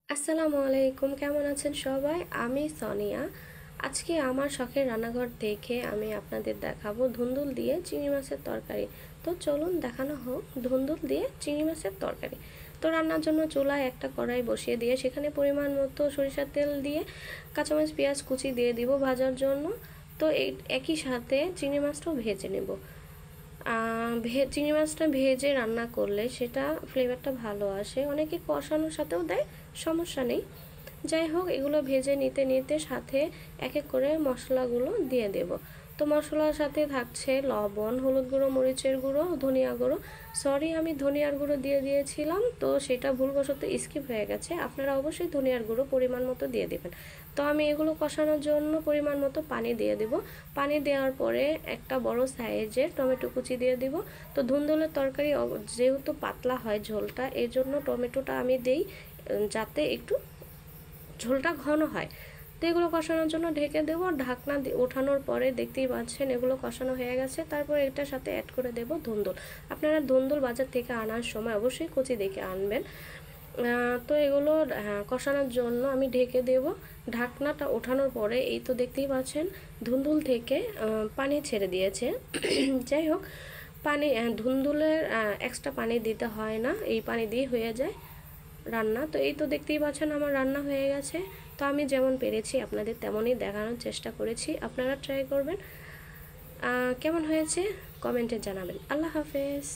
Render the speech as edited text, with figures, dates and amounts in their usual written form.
আসসালামু আলাইকুম, কেমন আছেন সবাই? আমি সোনিয়া। আজকে আমার শখের রান্নাঘর থেকে আমি আপনাদের দেখাবো ধুন্দুল দিয়ে চিংড়ি মাছের তরকারি। তো চলুন দেখানো হোক ধুন্দুল দিয়ে চিংড়ি মাছের তরকারি। তো রান্নার জন্য চুলায় একটা কড়াই বসিয়ে দিয়ে সেখানে পরিমাণ মতো সরিষার তেল দিয়ে কাঁচামরিচ পেঁয়াজ কুচি দিয়ে দিব ভাজার জন্য। তো এই একই সাথে চিংড়ি মাছটাও ভেজে নেব। চিংড়ি মাছটা ভেজে রান্না করলে সেটা ফ্লেভারটা ভালো আসে, অনেকে কষানোর সাথেও দেয়, সমস্যা নেই। যাই হোক, এগুলো ভেজে নিতে নিতে সাথে এক এক করে মশলাগুলো দিয়ে দেব। তো মশলার সাথে থাকছে লবণ, হলুদ গুঁড়ো, মরিচের গুঁড়ো, ধনিয়া গুঁড়ো। সরি, আমি ধনিয়ার গুঁড়ো দিয়ে দিয়েছিলাম, তো সেটা ভুলবশত স্কিপ হয়ে গেছে। আপনারা অবশ্যই ধনিয়ার গুঁড়ো পরিমাণ মতো দিয়ে দেবেন। তো আমি এগুলো কষানোর জন্য পরিমাণ মতো পানি দিয়ে দেব। পানি দেওয়ার পরে একটা বড় সাইজের টমেটো কুচি দিয়ে দিব। তো ধুন্দুলের তরকারি যেহেতু পাতলা হয় ঝোলটা, এই জন্য টমেটোটা আমি দেই যাতে একটু ঝোলটা ঘন হয়। তো এগুলো কষানোর জন্য ঢেকে দেবো। ঢাকনা ওঠানোর পরে দেখতেই পাচ্ছেন এগুলো কষানো হয়ে গেছে। তারপর এটার সাথে অ্যাড করে দেব ধুন্দুল। আপনারা ধুন্দুল বাজার থেকে আনার সময় অবশ্যই কুচি দেখে আনবেন। তো এগুলো কষানোর জন্য আমি ঢেকে দেব। ঢাকনাটা ওঠানোর পরে এই তো দেখতেই পাচ্ছেন ধুন্দুল থেকে পানি ছেড়ে দিয়েছে। যাই হোক, পানি ধুন্দুলের এক্সট্রা পানি দিতে হয় না, এই পানি দিয়ে হয়ে যায় রান্না। তো এই তো দেখতেই পাচ্ছেন আমার রান্না হয়ে গেছে। তো আমি যেমন পেরেছি আপনাদের তেমনই দেখানোর চেষ্টা করেছি, আপনারা ট্রাই করবেন। কেমন হয়েছে কমেন্টে জানাবেন। আল্লাহ হাফেজ।